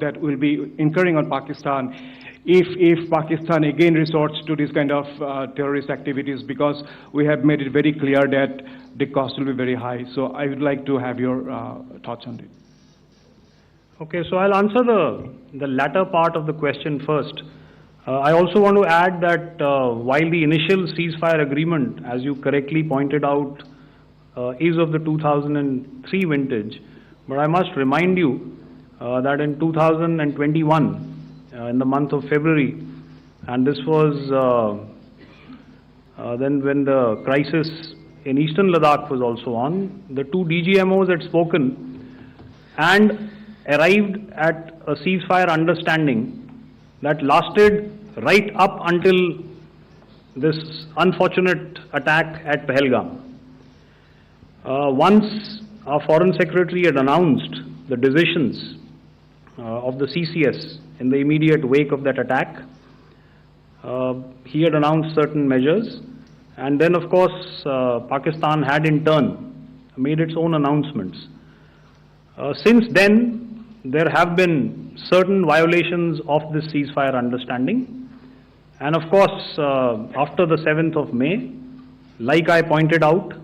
that will be incurring on Pakistan if Pakistan again resorts to this kind of terrorist activities, because we have made it very clear that the cost will be very high. So I would like to have your thoughts on it. Okay, so I'll answer the latter part of the question first. I also want to add that while the initial ceasefire agreement, as you correctly pointed out, is of the 2003 vintage, but I must remind you that in 2021, in the month of February, and this was then when the crisis in eastern Ladakh was also on, the two DGMOs had spoken and arrived at a ceasefire understanding that lasted right up until this unfortunate attack at Pahalgam. Once our Foreign Secretary had announced the decisions of the CCS in the immediate wake of that attack, he had announced certain measures, and then of course Pakistan had in turn made its own announcements. Since then, there have been certain violations of this ceasefire understanding, and of course after the 7th of May, like I pointed out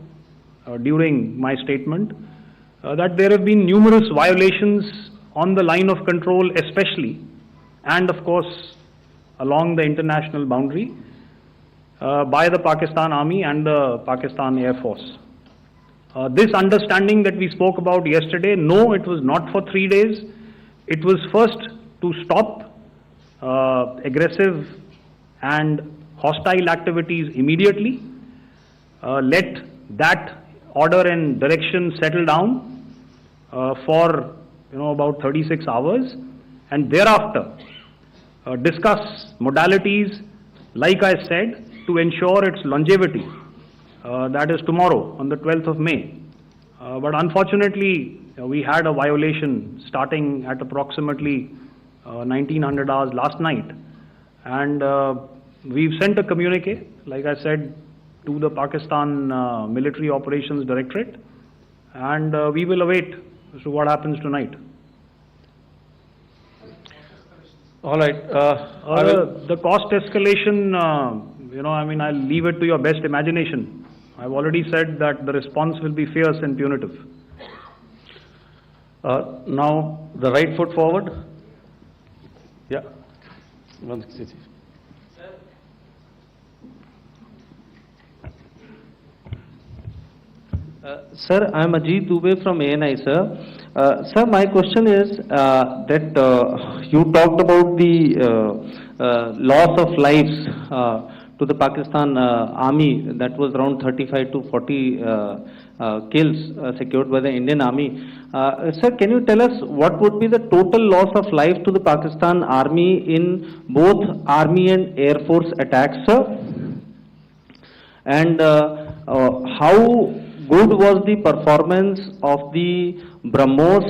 during my statement, that there have been numerous violations on the line of control especially, and of course along the international boundary by the Pakistan Army and the Pakistan Air Force. This understanding that we spoke about yesterday, no, it was not for 3 days. It was first to stop aggressive and hostile activities immediately, let that order and direction settle down for about 36 hours, and thereafter discuss modalities, like I said, to ensure its longevity. That is tomorrow on the 12th of May. But unfortunately, we had a violation starting at approximately 1900 hours last night, and we've sent a communique, like I said, to the Pakistan Military Operations Directorate, and we will await as to what happens tonight. All right. The cost escalation, I'll leave it to your best imagination. I've already said that the response will be fierce and punitive. Now, the right foot forward. Yeah. Sir, I am Ajit Dubey from ANI, sir. Sir, my question is that you talked about the loss of lives to the Pakistan Army, that was around 35 to 40 kills secured by the Indian Army. Sir, can you tell us what would be the total loss of life to the Pakistan Army in both Army and Air Force attacks, sir? And how good was the performance of the BrahMos,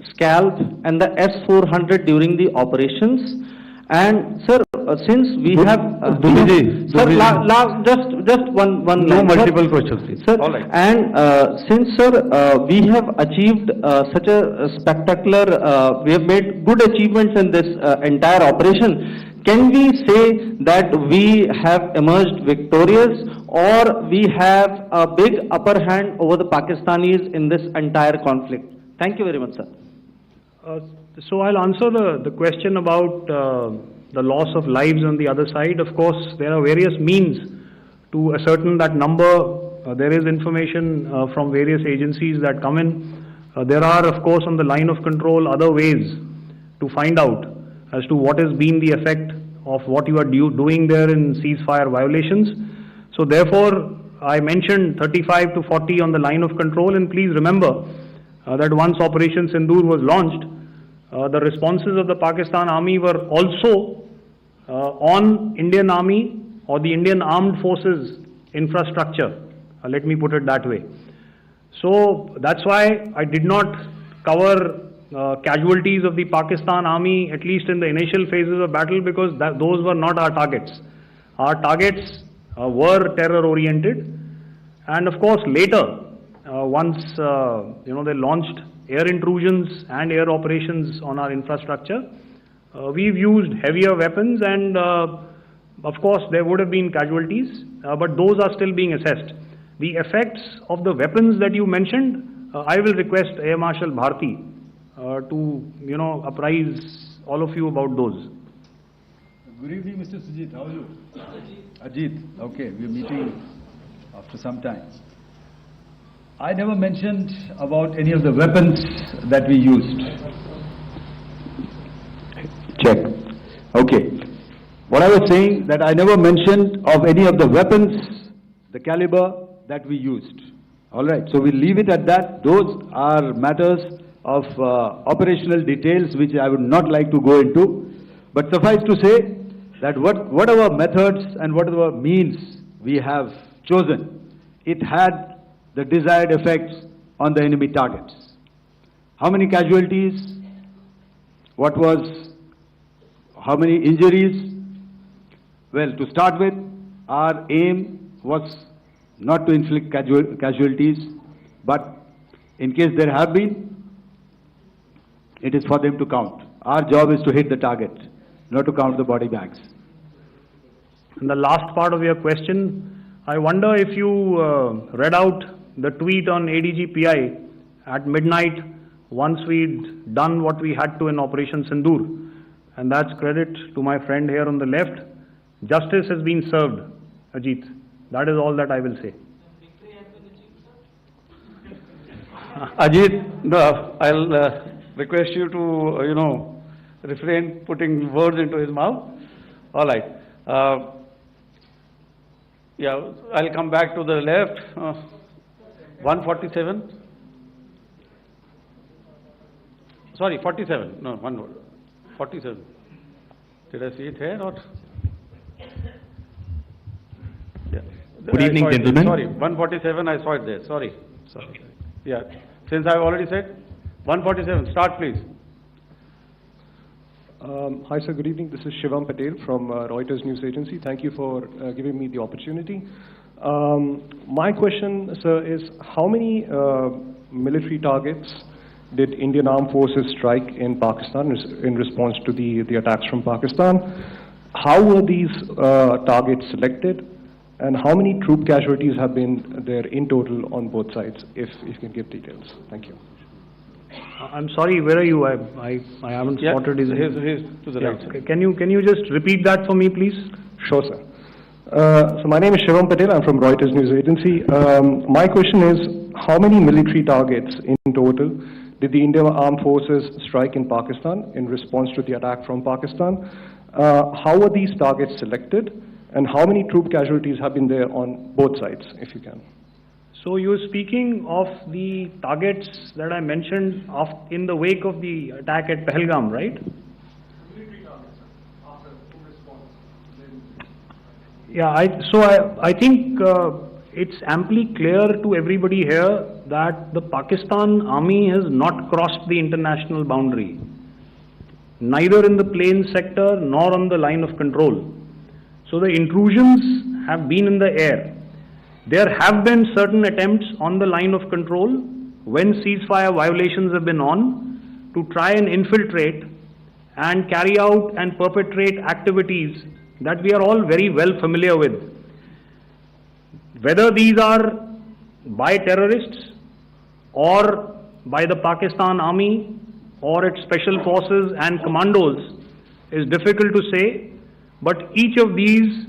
Scalp and the S-400 during the operations? And sir, since we have just one no line, multiple sir. questions, please. Sir, all right. And since sir we have achieved such a spectacular, we have made good achievements in this entire operation, can we say that we have emerged victorious, or we have a big upper hand over the Pakistanis in this entire conflict? Thank you very much, sir. So I'll answer the question about the loss of lives on the other side. Of course, there are various means to ascertain that number. There is information from various agencies that come in. There are, of course, on the line of control, other ways to find out as to what has been the effect of what you are doing there in ceasefire violations. So therefore, I mentioned 35 to 40 on the line of control, and please remember that once Operation Sindoor was launched, the responses of the Pakistan Army were also on Indian Army or the Indian Armed Forces infrastructure. Let me put it that way. So that's why I did not cover casualties of the Pakistan Army, at least in the initial phases of battle, because those were not our targets. Our targets were terror-oriented, and of course later, once they launched air intrusions and air operations on our infrastructure. We've used heavier weapons and of course there would have been casualties, but those are still being assessed. The effects of the weapons that you mentioned, I will request Air Marshal Bharti to apprise all of you about those. Good evening, Mr. Sujit. How are you? Ajit. Okay, we're meeting after some time. I never mentioned about any of the weapons that we used. Check. Okay. What I was saying that I never mentioned of any of the weapons, the caliber that we used. All right. So we'll leave it at that. Those are matters of operational details which I would not like to go into. But suffice to say that whatever methods and whatever means we have chosen, it had the desired effects on the enemy targets. How many casualties? How many injuries? Well, to start with, our aim was not to inflict casualties, but in case there have been, it is for them to count. Our job is to hit the target, not to count the body bags. And the last part of your question, I wonder if you read out the tweet on ADG-PI at midnight once we'd done what we had to in Operation Sindoor. And that's credit to my friend here on the left. Justice has been served, Ajit. That is all that I will say. Ajit, no, I'll request you to, refrain putting words into his mouth. All right. Yeah, I'll come back to the left. 147. Sorry, 47. No, 47. Did I see it here or? Yeah. Good evening, gentlemen. Sorry, 147. I saw it there. Sorry. Yeah. Since I've already said 147. Start, please. Hi, sir. Good evening. This is Shivam Patel from Reuters News Agency. Thank you for giving me the opportunity. My question, sir, is how many military targets did Indian Armed Forces strike in Pakistan in response to the attacks from Pakistan? How were these targets selected? And how many troop casualties have been there in total on both sides, if you can give details? Thank you. I'm sorry, where are you? I haven't spotted his... He's to the right. Okay. Can you just repeat that for me, please? Sure, sir. So my name is Shivam Patel. I'm from Reuters News Agency. My question is, how many military targets in total did the Indian Armed Forces strike in Pakistan in response to the attack from Pakistan? How were these targets selected? And how many troop casualties have been there on both sides, if you can? So you're speaking of the targets that I mentioned in the wake of the attack at Pahalgam, right? Military targets, after response. Yeah, I think it's amply clear to everybody here that the Pakistan Army has not crossed the international boundary, neither in the plain sector nor on the line of control. So the intrusions have been in the air. There have been certain attempts on the line of control when ceasefire violations have been on to try and infiltrate and carry out and perpetrate activities that we are all very well familiar with. Whether these are by terrorists or by the Pakistan Army or its special forces and commandos is difficult to say, but each of these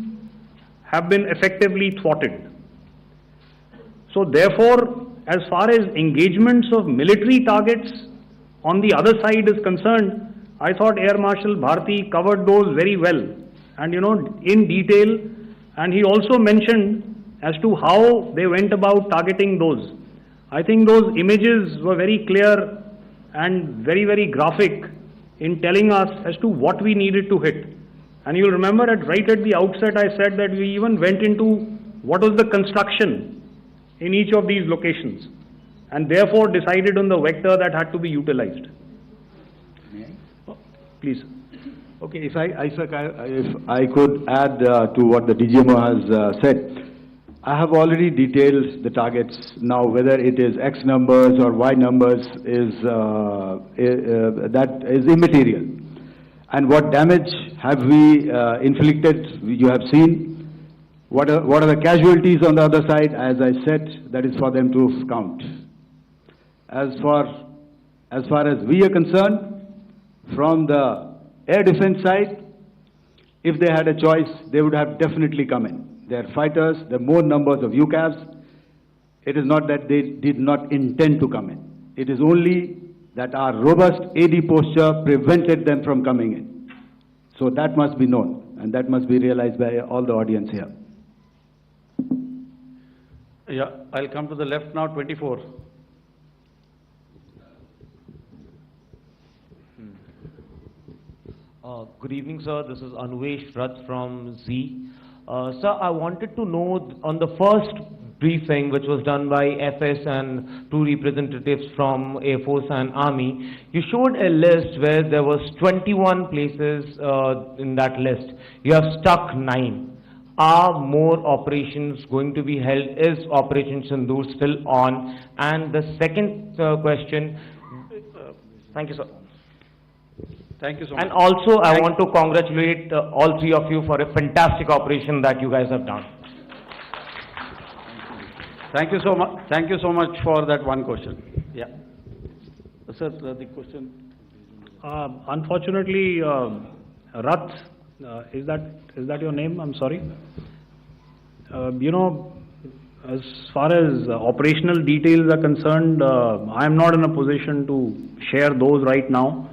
have been effectively thwarted. So therefore, as far as engagements of military targets on the other side is concerned, I thought Air Marshal Bharti covered those very well and in detail, and he also mentioned as to how they went about targeting those. I think those images were very clear and very, very graphic in telling us as to what we needed to hit. And you'll remember right at the outset I said that we even went into what was the construction in each of these locations and therefore decided on the vector that had to be utilized. Please. Okay, if I could add to what the DGMO has said. I have already detailed the targets. Now, whether it is X numbers or Y numbers that is immaterial. And what damage have we inflicted? You have seen. What are the casualties on the other side? As I said, that is for them to count. As far as we are concerned, from the air defense side, if they had a choice, they would have definitely come in. They are fighters, there are more numbers of UCAVs. It is not that they did not intend to come in. It is only that our robust AD posture prevented them from coming in. So that must be known, and that must be realized by all the audience here. Yeah, I'll come to the left now, 24. Good evening, sir. This is Anuvesh Rath from Z. Sir, I wanted to know on the first briefing, which was done by FS and two representatives from Air Force and Army, you showed a list where there was 21 places in that list. You have stuck 9. Are more operations going to be held? Is Operation Sindoor still on? And the second question, thank you, sir. Thank you so much. And also, I want to congratulate all three of you for a fantastic operation that you guys have done. Thank you so much. Thank you so much for that one question. Yeah. Sir, the question. Unfortunately, Rath, is that your name? I'm sorry. You know, as far as operational details are concerned, I am not in a position to share those right now.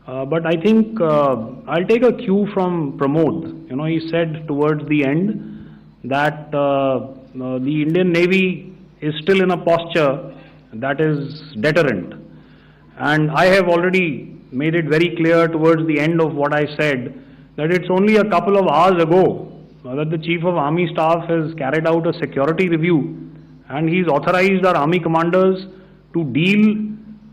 But I think I'll take a cue from Pramod. You know, he said towards the end that the Indian Navy is still in a posture that is deterrent. And I have already made it very clear towards the end of what I said that it's only a couple of hours ago that the Chief of Army Staff has carried out a security review, and he's authorized our Army commanders to deal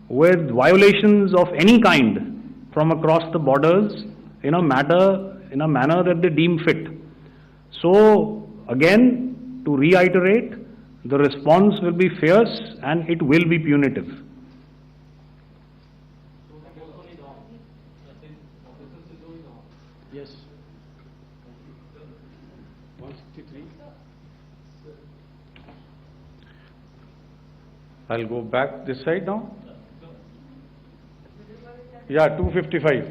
with violations of any kind from across the borders in a manner that they deem fit. So again, to reiterate, the response will be fierce and it will be punitive. Yes. 163. I'll go back this side now. Yeah, 255.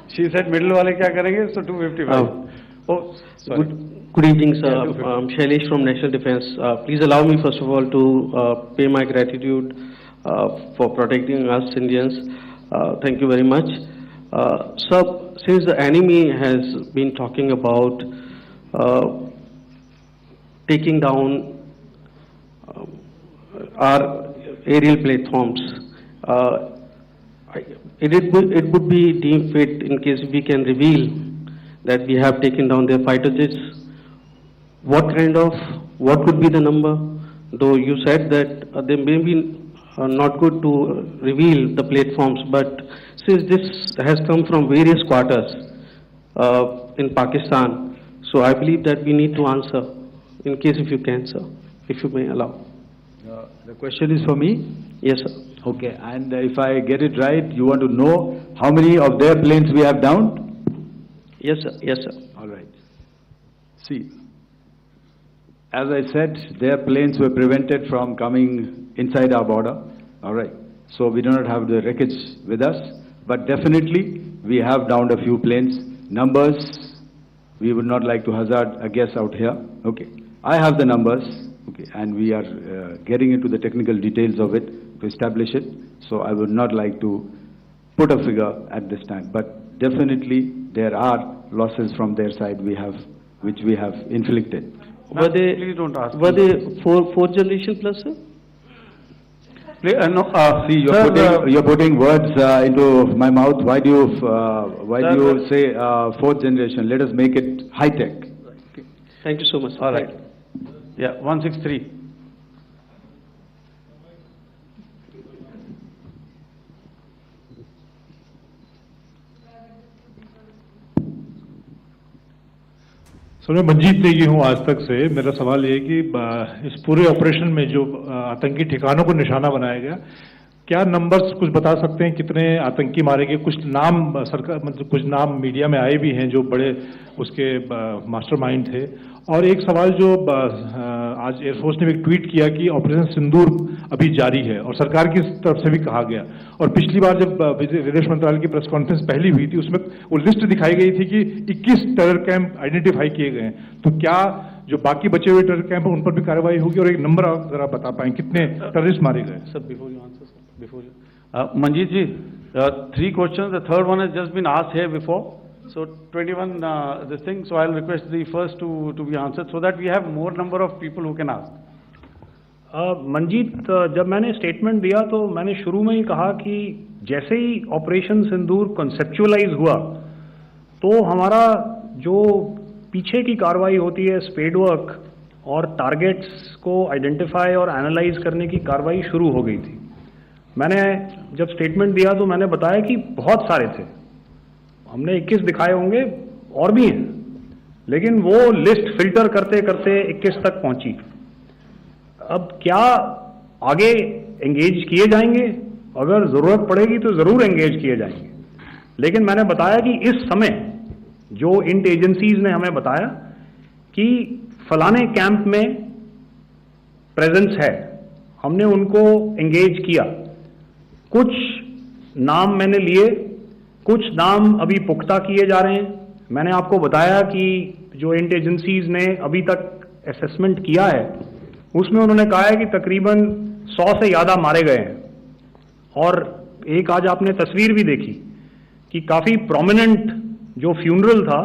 She said middle wale kya karenge, so 255. Oh, sorry. Good evening, sir. Yeah, 255. I'm Shailesh from National Defense. Please allow me, first of all, to pay my gratitude for protecting us Indians. Thank you very much. Sir, since the enemy has been talking about taking down our aerial platforms, it would be deemed fit in case we can reveal that we have taken down their fighter jets. What could be the number? Though you said that they may be not good to reveal the platforms, but since this has come from various quarters in Pakistan, so I believe that we need to answer, in case if you can, sir, if you may allow. The question is for me? Yes, sir. Okay, and if I get it right, you want to know how many of their planes we have downed? Yes, sir. Yes, sir. All right. See, as I said, their planes were prevented from coming inside our border. All right. So we do not have the wreckage with us, but definitely we have downed a few planes. Numbers, we would not like to hazard a guess out here. Okay. I have the numbers. Okay, and we are getting into the technical details of it to establish it. So I would not like to put a figure at this time, but definitely there are losses from their side which we have inflicted. Were they, please don't ask. Were they fourth generation plus, sir? No, See, you're putting words into my mouth. Why do you say fourth generation? Let us make it high tech. Thank you so much, sir. all right. Yeah, 163. Sir मैं मंजीत नेगी हूँ आज तक से। मेरा सवाल ये है कि इस पूरे ऑपरेशन में जो आतंकी ठिकानों को निशाना बनाया गया, क्या नंबर्स कुछ बता सकते हैं कितने आतंकी मारे गए? कुछ नाम सरकार मतलब कुछ नाम मीडिया में आए भी हैं जो बड़े उसके मास्टरमाइंड थे। और एक सवाल जो आज एयरफोर्स ने भी एक ट्वीट किया कि ऑपरेशन सिंदूर अभी जारी है और सरकार की तरफ से भी कहा गया। और पिछली बार जब विदेश मंत्रालय की प्रेस कॉन्फ्रेंस पहली हुई थी उसमें वो लिस्ट दिखाई गई थी कि 21 टेरर कैंप आइडेंटिफाई किए गए हैं। तो क्या जो बाकी बचे हुए टेरर कैंप हैं उन पर भी कार्रवाई होगी? और एक नंबर अगर आप बता पाएं कितने टेररिस्ट मारे गए? Sir, before you answer, sir, before you. Manjeet ji, 3 questions. The third one has just been asked here before. So 21 this thing. So I'll request the first to be answered so that we have more number of people who can ask. Manjeet, जब मैंने statement दिया तो मैंने शुरू में ही कहा कि जैसे ही ऑपरेशन सिंदूर कॉन्सेप्चुअलाइज हुआ तो हमारा जो पीछे की कार्रवाई होती है स्पेड वर्क और टारगेट्स को आइडेंटिफाई और एनालाइज करने की कार्रवाई शुरू हो गई थी। मैंने जब स्टेटमेंट दिया तो मैंने बताया कि बहुत सारे थे, हमने 21 दिखाए होंगे और भी हैं, लेकिन वो लिस्ट फिल्टर करते करते 21 तक पहुंची। अब क्या आगे एंगेज किए जाएंगे? अगर जरूरत पड़ेगी तो जरूर एंगेज किए जाएंगे, लेकिन मैंने बताया कि इस समय जो इंट एजेंसीज ने हमें बताया कि फलाने कैंप में प्रेजेंस है, हमने उनको एंगेज किया। कुछ नाम मैंने लिए, कुछ नाम अभी पुख्ता किए जा रहे हैं। मैंने आपको बताया कि जो इंट एजेंसीज ने अभी तक असेसमेंट किया है उसमें उन्होंने कहा है कि तकरीबन 100 से ज़्यादा मारे गए हैं। और एक आज आपने तस्वीर भी देखी कि काफ़ी प्रोमिनेंट जो फ्यूनरल था,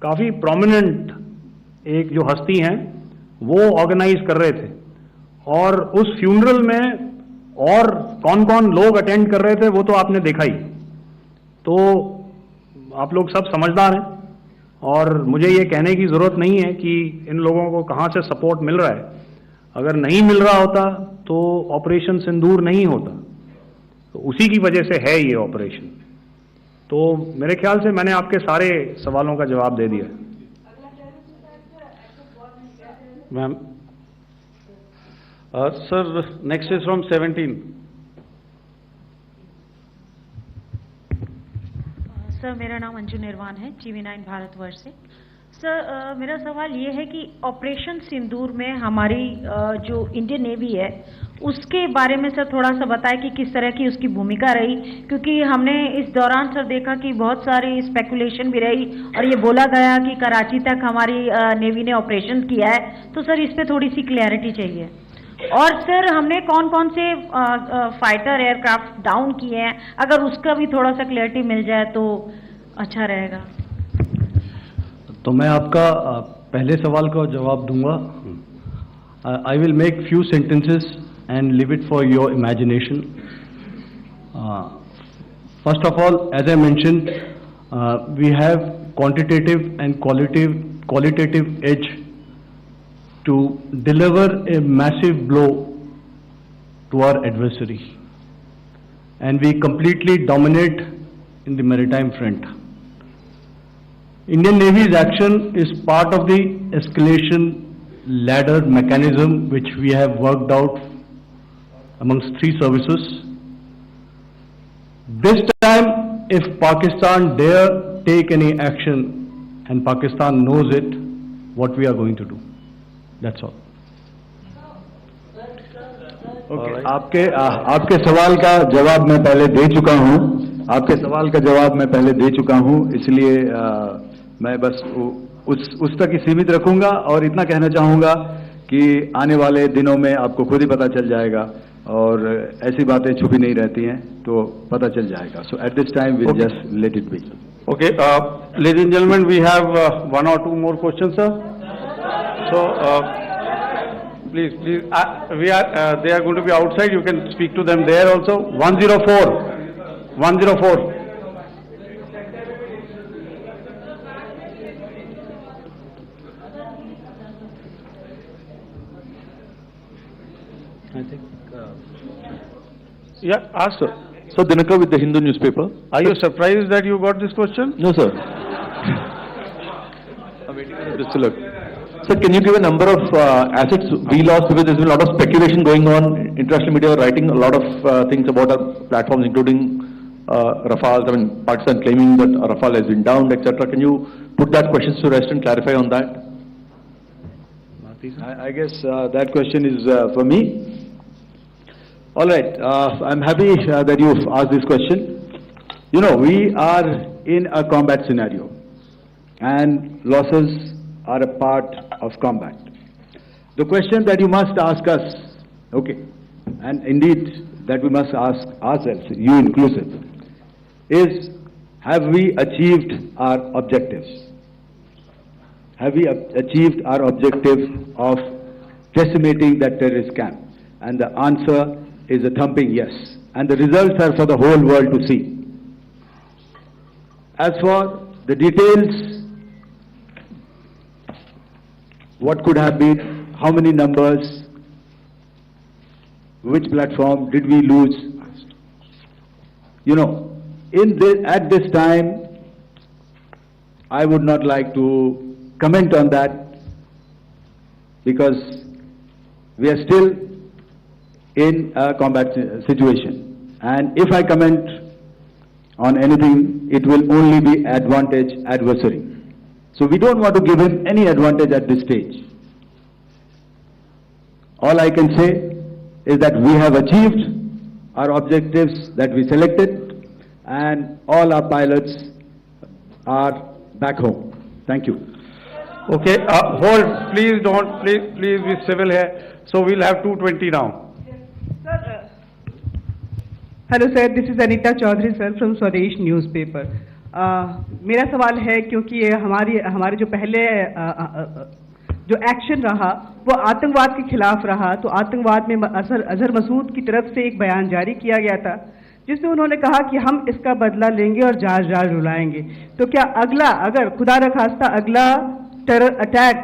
काफ़ी प्रोमिनेंट एक जो हस्ती हैं वो ऑर्गेनाइज कर रहे थे, और उस फ्यूनरल में और कौन कौन लोग अटेंड कर रहे थे वो तो आपने देखा ही। तो आप लोग सब समझदार हैं और मुझे ये कहने की ज़रूरत नहीं है कि इन लोगों को कहाँ से सपोर्ट मिल रहा है। अगर नहीं मिल रहा होता तो ऑपरेशन सिंदूर नहीं होता, तो उसी की वजह से है ये ऑपरेशन। तो मेरे ख्याल से मैंने आपके सारे सवालों का जवाब दे दिया। Ma'am. Sir, next is from 17. Sir, मेरा नाम अंजू निर्वाण है, TV9 भारतवर्ष से। सर, मेरा सवाल ये है कि ऑपरेशन सिंदूर में हमारी जो इंडियन नेवी है उसके बारे में सर थोड़ा सा बताएं कि किस तरह की उसकी भूमिका रही, क्योंकि हमने इस दौरान सर देखा कि बहुत सारी स्पेकुलेशन भी रही और ये बोला गया कि कराची तक हमारी नेवी ने ऑपरेशन किया है। तो सर इस पे थोड़ी सी क्लैरिटी चाहिए। और सर हमने कौन कौन से फाइटर एयरक्राफ्ट डाउन किए हैं, अगर उसका भी थोड़ा सा क्लैरिटी मिल जाए तो अच्छा रहेगा। तो मैं आपका पहले सवाल का जवाब दूंगा। I will make few sentences and leave it for your imagination. First of all, as I mentioned, we have quantitative and qualitative edge to deliver a massive blow to our adversary, and we completely dominate in the maritime front. Indian Navy's action is part of the escalation ladder mechanism which we have worked out amongst 3 services. This time, if Pakistan dare take any action, and Pakistan knows it, what we are going to do. That's all. Okay. आपके सवाल का जवाब मैं पहले दे चुका हूं। आपके सवाल का जवाब मैं पहले दे चुका हूं, इसलिए मैं बस उस तक ही सीमित रखूंगा और इतना कहना चाहूंगा कि आने वाले दिनों में आपको खुद ही पता चल जाएगा, और ऐसी बातें छुपी नहीं रहती हैं, तो पता चल जाएगा। So at this time we'll just let it be. Okay, ladies and gentlemen, we have 1 or 2 more questions, sir. So please, they are going to be outside. You can speak to them there also. 104. I think. Yeah, ask, sir. So, Dinakar with the Hindu newspaper. Are you surprised that you got this question? No, sir. Just to look. Sir, can you give a number of assets we lost, because there's been a lot of speculation going on. International media are writing a lot of things about our platforms, including Rafale. I mean, Pakistan claiming that Rafale has been downed, etc. Can you put that question to rest and clarify on that? I guess that question is for me. All right, I'm happy that you've asked this question. You know, we are in a combat scenario, and losses are a part of combat. The question that you must ask us, okay, and indeed that we must ask ourselves, you inclusive, is have we achieved our objectives? Have we achieved our objective of decimating that terrorist camp? And the answer is a thumping yes. And the results are for the whole world to see. As for the details, what could have been, how many numbers, which platform did we lose? You know, at this time, I would not like to comment on that, because we are still in a combat situation. And if I comment on anything, it will only be advantage adversary. So we don't want to give him any advantage at this stage. All I can say is that we have achieved our objectives that we selected, and all our pilots are back home. Thank you. Okay, hold, please don't, please be civil here. So we'll have 220 now. Hello sir, this is Anita Chaudhary sir from Swadesh newspaper. मेरा सवाल है, क्योंकि ये हमारे जो पहले जो action रहा वो आतंकवाद के खिलाफ रहा, तो आतंकवाद में अजहर मसूद की तरफ से एक बयान जारी किया गया था जिसमें उन्होंने कहा कि हम इसका बदला लेंगे और जाज रुलाएंगे। तो क्या अगला, अगर खुदा न खास्ता अगला टेरर अटैक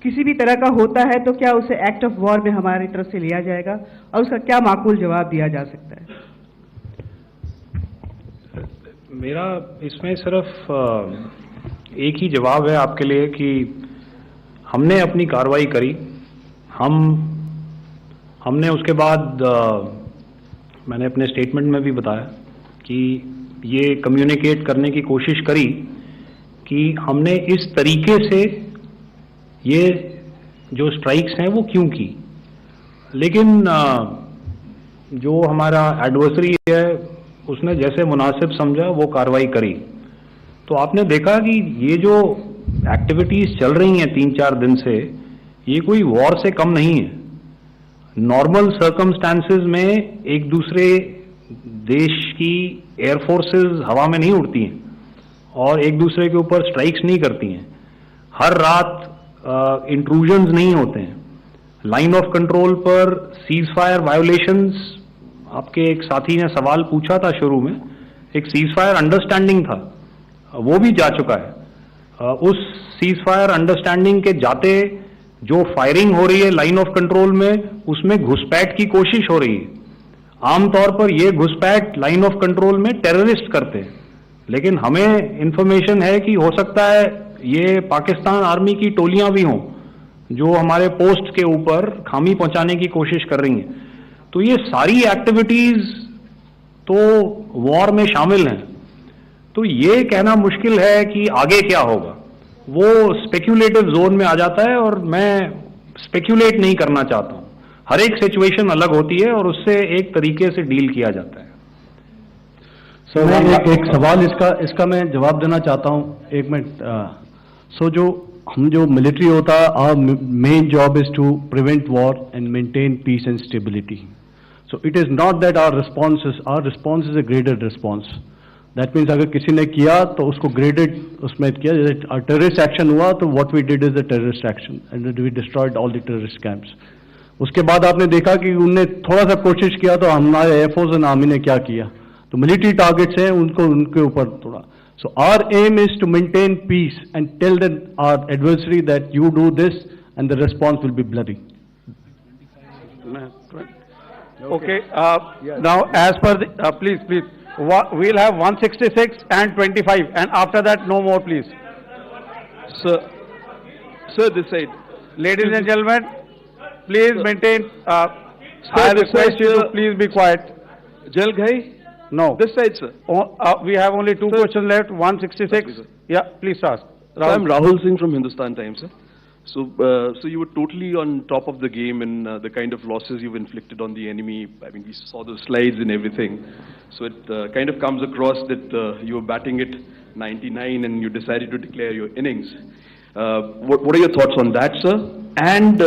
किसी भी तरह का होता है, तो क्या उसे एक्ट ऑफ वॉर में हमारी तरफ से लिया जाएगा और उसका क्या माकूल जवाब दिया जा सकता है? मेरा इसमें सिर्फ एक ही जवाब है आपके लिए कि हमने अपनी कार्रवाई करी। हमने उसके बाद मैंने अपने स्टेटमेंट में भी बताया कि ये कम्युनिकेट करने की कोशिश करी कि हमने इस तरीके से ये जो स्ट्राइक्स हैं वो क्यों की। लेकिन जो हमारा एडवर्सरी है उसने जैसे मुनासिब समझा वो कार्रवाई करी। तो आपने देखा कि ये जो एक्टिविटीज चल रही हैं 3-4 दिन से, ये कोई वॉर से कम नहीं है। नॉर्मल सर्कमस्टांसेस में एक दूसरे देश की एयरफोर्सेस हवा में नहीं उड़ती हैं और एक दूसरे के ऊपर स्ट्राइक्स नहीं करती हैं। हर रात इंट्रूजन्स नहीं होते हैं। लाइन ऑफ कंट्रोल पर सीज फायर वायोलेशंस, आपके एक साथी ने सवाल पूछा था शुरू में, एक सीज फायर अंडरस्टैंडिंग था, वो भी जा चुका है। उस सीज फायर अंडरस्टैंडिंग के जाते जो फायरिंग हो रही है लाइन ऑफ कंट्रोल में, उसमें घुसपैठ की कोशिश हो रही है। आमतौर पर ये घुसपैठ लाइन ऑफ कंट्रोल में टेररिस्ट करते हैं, लेकिन हमें इंफॉर्मेशन है कि हो सकता है ये पाकिस्तान आर्मी की टोलियां भी हों जो हमारे पोस्ट के ऊपर खामी पहुंचाने की कोशिश कर रही हैं। तो ये सारी एक्टिविटीज तो वॉर में शामिल हैं। तो ये कहना मुश्किल है कि आगे क्या होगा, वो स्पेक्यूलेटिव जोन में आ जाता है और मैं स्पेक्यूलेट नहीं करना चाहता हूं। हर एक सिचुएशन अलग होती है और उससे एक तरीके से डील किया जाता है। सो मैं एक सवाल इसका मैं जवाब देना चाहता हूं, एक मिनट। सो जो मिलिट्री होता है, our main job is to prevent war and maintain peace and stability. So it is not that our response is a graded response. That means अगर किसी ने किया तो उसको graded उसमें किया, जैसे terrorist action हुआ तो what we did is a terrorist action and we destroyed all the terrorist camps. उसके बाद आपने देखा कि उनने थोड़ा सा कोशिश किया तो हमारे एयरफोर्स एंड आर्मी ने क्या किया, तो मिलिट्री टारगेट्स हैं उनके ऊपर थोड़ा। So our aim is to maintain peace and tell our adversary that you do this and the response will be bloody. Okay, now as per the, please, we'll have 166 and 25 and after that no more please. Sir, this side. Ladies and gentlemen, please maintain, I this request side, you to sir. please be quiet. Jal Ghai? No. This side, sir. We have only two questions left, 166. Sir. Yeah, please ask. So I'm Rahul Singh from Hindustan Times, sir. So you were totally on top of the game in the kind of losses you've inflicted on the enemy. I mean, we saw the slides and everything. So it kind of comes across that you were batting it 99 and you decided to declare your innings. What are your thoughts on that, sir? And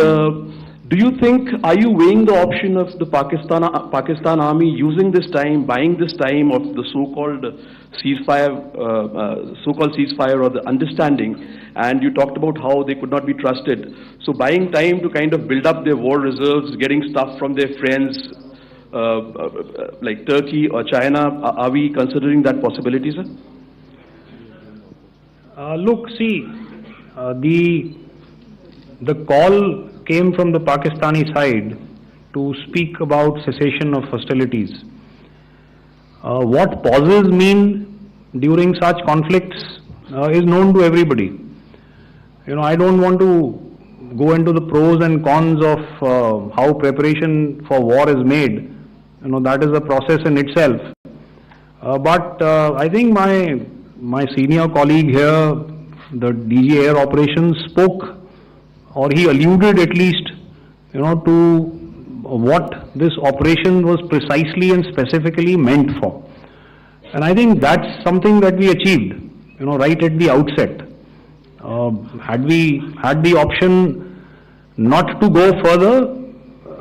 do you think, are you weighing the option of the Pakistan army using this time, buying this time of the so-called ceasefire or the understanding? And you talked about how they could not be trusted. So buying time to kind of build up their war reserves, getting stuff from their friends like Turkey or China, are we considering that possibility, sir? Look, see, the call came from the Pakistani side to speak about cessation of hostilities. What pauses mean during such conflicts is known to everybody. I don't want to go into the pros and cons of how preparation for war is made. That is a process in itself. But I think my senior colleague here, the DG Air Operations, spoke, or he alluded at least, to what this operation was precisely and specifically meant for. And I think that's something that we achieved, right at the outset. Had we had the option not to go further,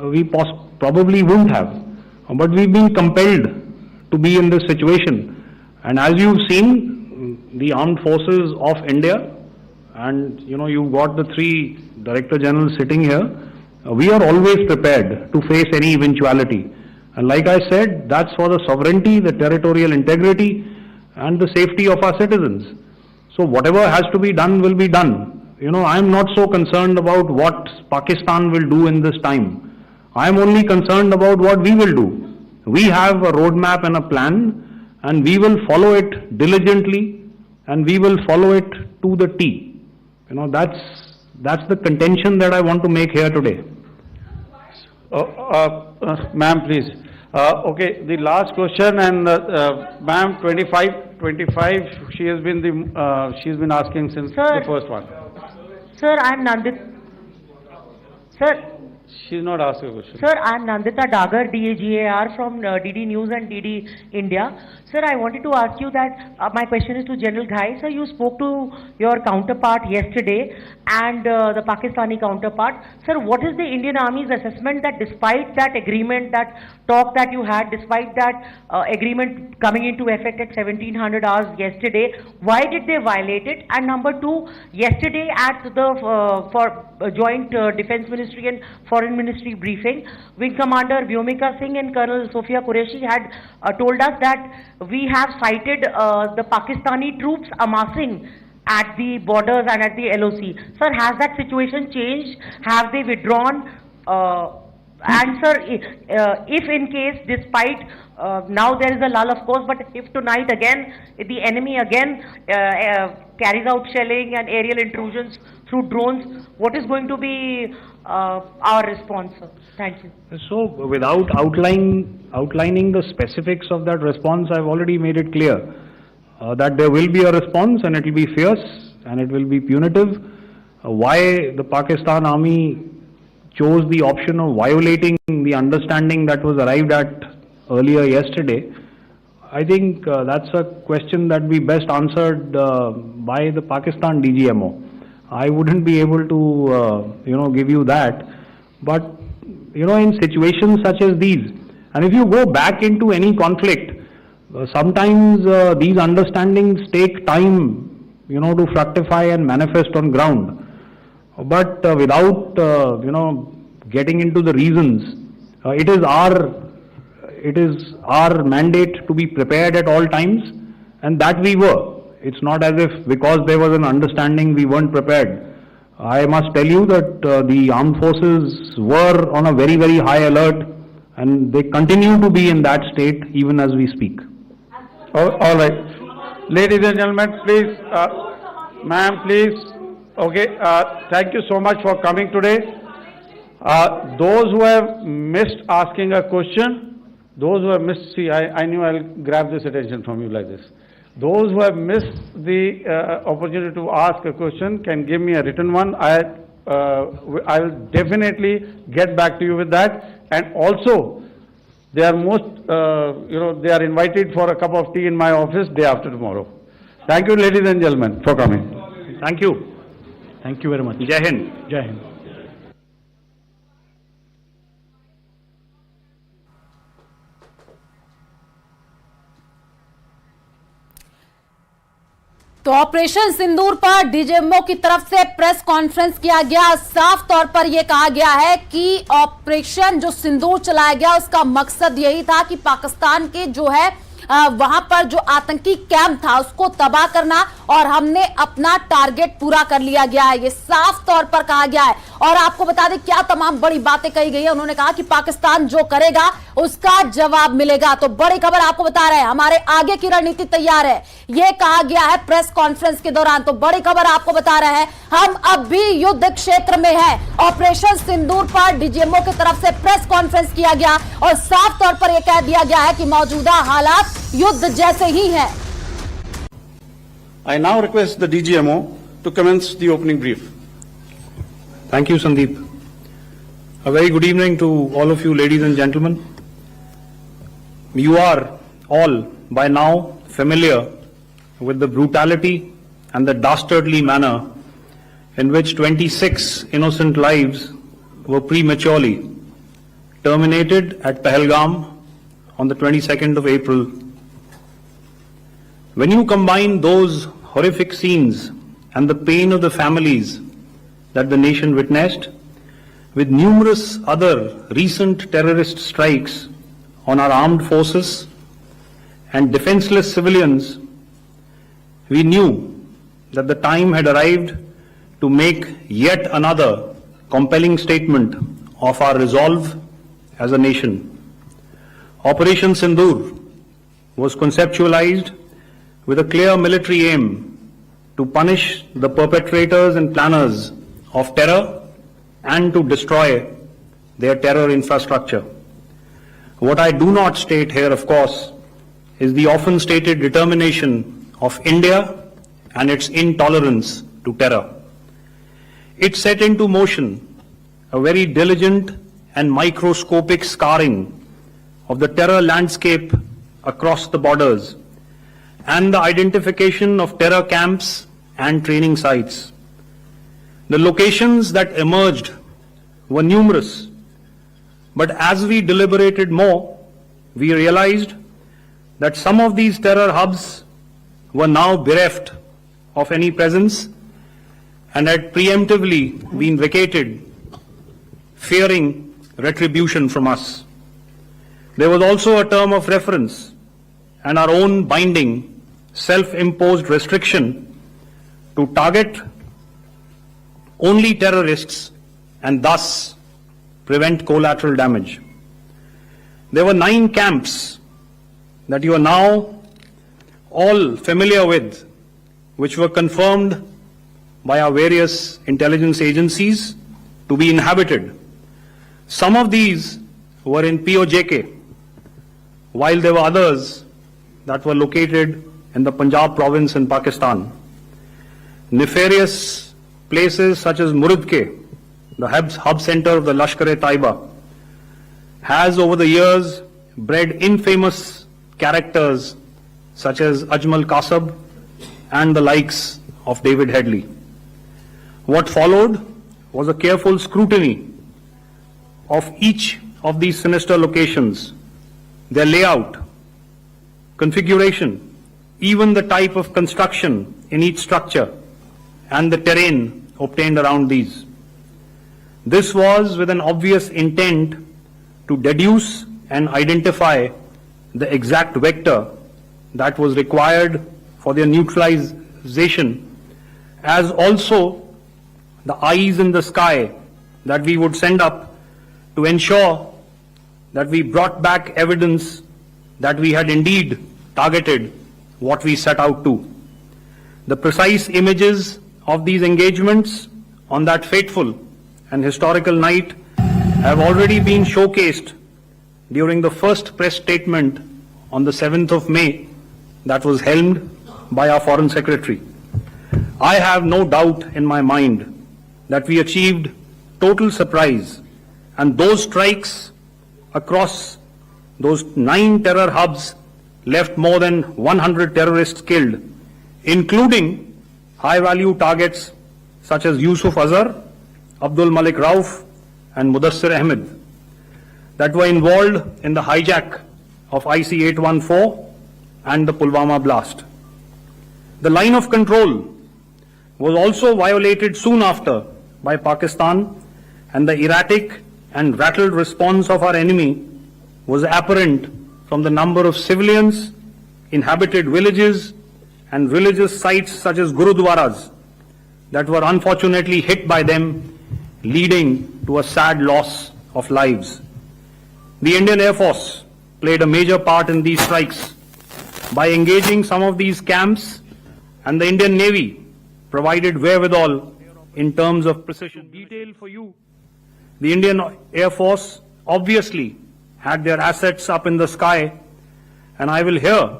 we probably wouldn't have. But we've been compelled to be in this situation. And as you've seen, the armed forces of India, and you've got the three Director Generals sitting here, we are always prepared to face any eventuality. And like I said, that's for the sovereignty, the territorial integrity, and the safety of our citizens. So whatever has to be done will be done. I'm not so concerned about what Pakistan will do in this time. I'm only concerned about what we will do. We have a roadmap and a plan, and we will follow it diligently, and we will follow it to the T. That's the contention that I want to make here today. Ma'am, please. Okay, the last question, and ma'am, 25, she's been asking since the first one. Sir, I'm Nandita. Sir. She's not asking a question. Sir, I'm Nandita Dagar, DAGAR from DD News and DD India. Sir, I wanted to ask you that my question is to General Ghai. Sir, you spoke to your counterpart yesterday and the Pakistani counterpart. Sir, what is the Indian Army's assessment that despite that agreement, that talk that you had, despite that agreement coming into effect at 1700 hours yesterday, why did they violate it? And number two, yesterday at the Joint Defense Ministry and Foreign Ministry briefing, Wing Commander Vyomika Singh and Colonel Sophia Qureshi had told us that we have cited the Pakistani troops amassing at the borders and at the LOC. Sir, has that situation changed? Have they withdrawn? And sir, if in case, despite now there is a lull of course, but if tonight again, the enemy again carries out shelling and aerial intrusions through drones, what is going to be our response, sir? Thank you. So without outlining the specifics of that response, I've already made it clear that there will be a response and it will be fierce and it will be punitive. Why the Pakistan Army chose the option of violating the understanding that was arrived at earlier yesterday, I think that's a question that we best answered by the Pakistan DGMO. I wouldn't be able to, give you that. But, in situations such as these, and if you go back into any conflict, sometimes these understandings take time, to fructify and manifest on ground. But without, getting into the reasons, it is our mandate to be prepared at all times, and that we were. It's not as if because there was an understanding we weren't prepared. I must tell you that the armed forces were on a very, very high alert, and they continue to be in that state even as we speak. All right. Ladies and gentlemen, please, ma'am, please, Okay, thank you so much for coming today. Those who have missed asking a question, those who have missed, see, I knew I'll grab this attention from you like this. Those who have missed the opportunity to ask a question can give me a written one. I'll definitely get back to you with that. And also, they are they are invited for a cup of tea in my office day after tomorrow. Thank you, ladies and gentlemen, for coming. Thank you. Thank you very much. Jai Hind. Jai Hind. तो operation सिंदूर पर DGMO की तरफ से press conference किया गया। साफ तौर पर यह कहा गया है कि ऑपरेशन जो सिंदूर चलाया गया उसका मकसद यही था कि पाकिस्तान के जो है वहां पर जो आतंकी कैंप था उसको तबाह करना और हमने अपना टारगेट पूरा कर लिया गया है, ये साफ तौर पर कहा गया है। और आपको बता दें क्या तमाम बड़ी बातें कही गई है। उन्होंने कहा कि पाकिस्तान जो करेगा उसका जवाब मिलेगा। तो बड़ी खबर आपको बता रहे हैं, हमारे आगे की रणनीति तैयार है, यह कहा गया है प्रेस कॉन्फ्रेंस के दौरान। तो बड़ी खबर आपको बता रहे हैं, हम अब भी युद्ध क्षेत्र में हैं। ऑपरेशन सिंदूर पर डीजीएमओ की तरफ से प्रेस कॉन्फ्रेंस किया गया और साफ तौर पर यह कह दिया गया है कि मौजूदा हालात युद्ध जैसे ही हैं। I now request the DGMO to commence the opening brief. Thank you, Sandeep. A very good evening to all of you, ladies and gentlemen. You are all by now familiar with the brutality and the dastardly manner in which 26 innocent lives were prematurely terminated at Pahalgam on the 22nd of April. When you combine those horrific scenes and the pain of the families that the nation witnessed with numerous other recent terrorist strikes on our armed forces and defenseless civilians, we knew that the time had arrived to make yet another compelling statement of our resolve as a nation. Operation Sindoor was conceptualized with a clear military aim to punish the perpetrators and planners of terror and to destroy their terror infrastructure. What I do not state here, of course, is the often stated determination of India and its intolerance to terror. It set into motion a very diligent and microscopic scarring of the terror landscape across the borders and the identification of terror camps and training sites. The locations that emerged were numerous, but as we deliberated more, we realized that some of these terror hubs were now bereft of any presence and had preemptively been vacated, fearing retribution from us. There was also a term of reference and our own binding self-imposed restriction to target only terrorists and thus prevent collateral damage. There were 9 camps that you are now all familiar with, which were confirmed by our various intelligence agencies to be inhabited. Some of these were in POJK, while there were others that were located in the Punjab province in Pakistan. Nefarious places such as Muridke, the hub center of the Lashkar-e-Taiba, has over the years bred infamous characters such as Ajmal Kasab and the likes of David Headley. What followed was a careful scrutiny of each of these sinister locations, their layout, configuration, even the type of construction in each structure and the terrain obtained around these. This was with an obvious intent to deduce and identify the exact vector that was required for their neutralization, as also the eyes in the sky that we would send up to ensure that we brought back evidence that we had indeed targeted what we set out to. The precise images of these engagements on that fateful and historical night have already been showcased during the first press statement on the 7th of May that was helmed by our Foreign Secretary. I have no doubt in my mind that we achieved total surprise, and those strikes across those 9 terror hubs left more than 100 terrorists killed, including high-value targets such as Yusuf Azhar, Abdul Malik Rauf, and Mudassir Ahmed, that were involved in the hijack of IC-814 and the Pulwama blast. The line of control was also violated soon after by Pakistan, and the erratic and rattled response of our enemy was apparent from the number of civilians, inhabited villages, and religious sites such as Gurudwaras that were unfortunately hit by them, leading to a sad loss of lives. The Indian Air Force played a major part in these strikes by engaging some of these camps, and the Indian Navy provided wherewithal in terms of precision. Detail for you, the Indian Air Force obviously had their assets up in the sky, and I will here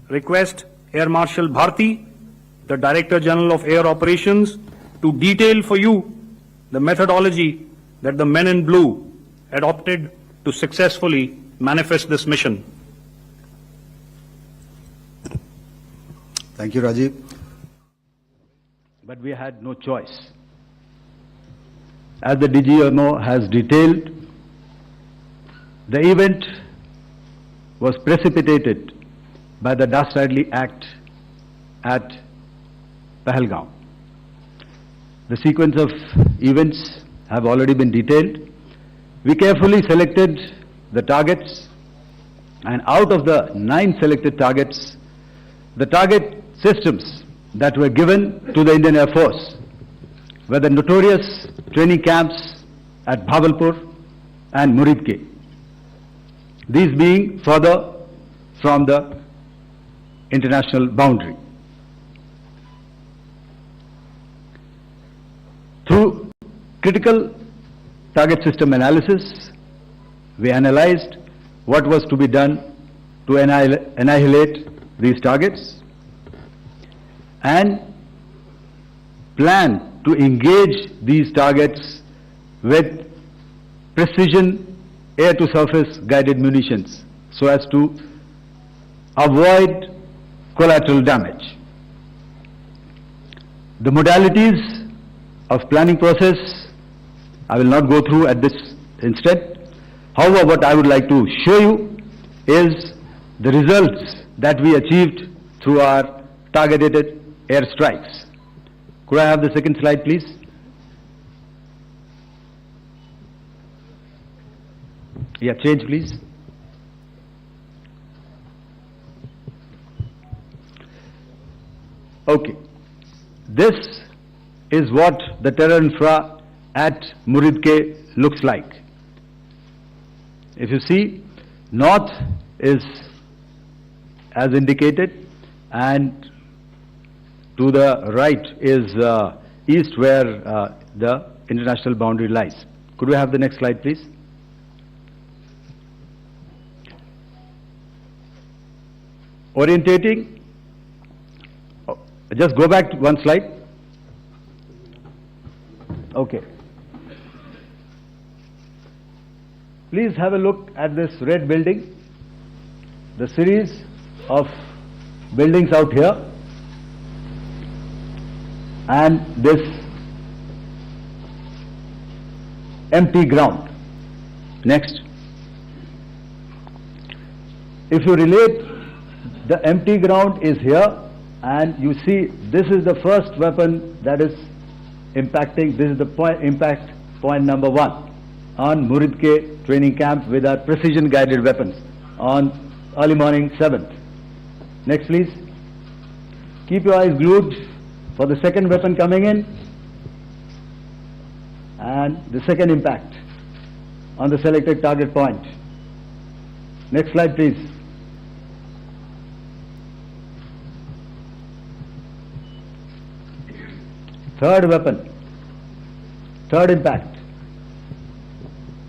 request Air Marshal Bharti, the Director General of Air Operations, to detail for you the methodology that the men in blue adopted to successfully manifest this mission. Thank you, Rajiv. But we had no choice. As the DGMO has detailed, the event was precipitated by the dastardly act at Pahalgam. The sequence of events have already been detailed. We carefully selected the targets, and out of the 9 selected targets, the target systems that were given to the Indian Air Force were the notorious training camps at Bhavalpur and Muridke, these being further from the international boundary. Through critical target system analysis, we analyzed what was to be done to annihilate these targets and plan to engage these targets with precision air-to-surface guided munitions so as to avoid collateral damage. The modalities of planning process I will not go through at this instant. However, what I would like to show you is the results that we achieved through our targeted airstrikes. Could I have the second slide, please? Yeah, change, please. Okay. This is what the terror infra at Muridke looks like. If you see, north is as indicated, and to the right is east, where the international boundary lies. Could we have the next slide, please? Orientating. Just go back to one slide. Okay. Please have a look at this red building, the series of buildings out here, and this empty ground. Next. If you relate, the empty ground is here, and you see this is the first weapon that is impacting. This is the impact point number 1 on Muridke training camp with our precision guided weapons on early morning 7th. Next, please. Keep your eyes glued for the second weapon coming in and the second impact on the selected target point. Next slide, please. third weapon, third impact.